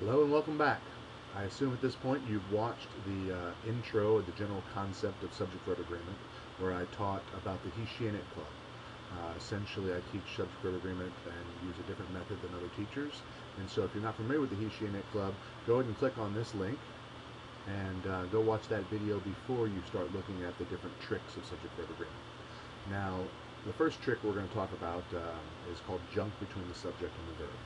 Hello and welcome back. I assume at this point you've watched the intro or the general concept of subject-verb agreement, where I taught about the he, she, and it club. Essentially, I teach subject-verb agreement and use a different method than other teachers. And so if you're not familiar with the he, she, and it club, go ahead and click on this link and go watch that video before you start looking at the different tricks of subject-verb agreement. Now, the first trick we're going to talk about is called junk between the subject and the verb.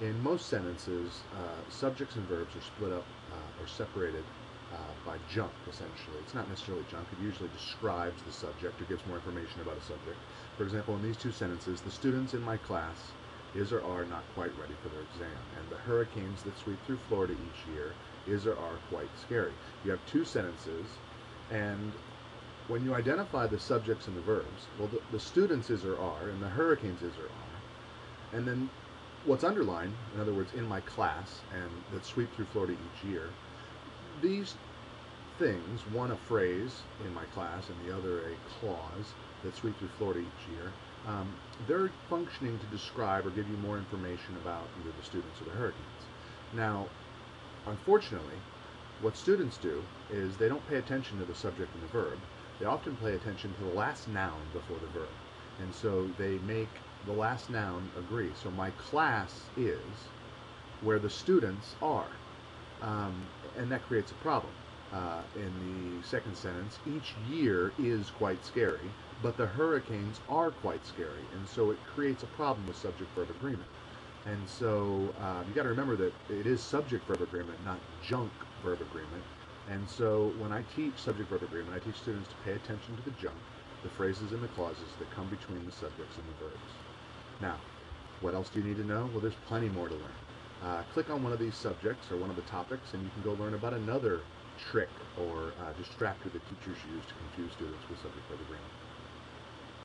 In most sentences, subjects and verbs are split up or separated by junk, essentially. It's not necessarily junk. It usually describes the subject or gives more information about a subject. For example, in these two sentences, the students in my class is or are not quite ready for their exam, and the hurricanes that sweep through Florida each year is or are quite scary. You have two sentences, and when you identify the subjects and the verbs, well, the students is or are, and the hurricanes is or are, and then what's underlined, in other words, in my class, and that sweep through Florida each year, these things, one a phrase in my class and the other a clause that sweep through Florida each year, they're functioning to describe or give you more information about either the students or the hurricanes. Now, unfortunately, what students do is they don't pay attention to the subject and the verb. They often pay attention to the last noun before the verb. And so they make the last noun agree. So my class is where the students are. And that creates a problem. In the second sentence, each year is quite scary, but the hurricanes are quite scary. And so it creates a problem with subject-verb agreement. And so you got to remember that it is subject-verb agreement, not junk-verb agreement. And so when I teach subject-verb agreement, I teach students to pay attention to the junk, the phrases and the clauses that come between the subjects and the verbs. Now, what else do you need to know? Well, there's plenty more to learn. Click on one of these subjects or one of the topics, and you can go learn about another trick or distractor that teachers use to confuse students with subject-verb agreement.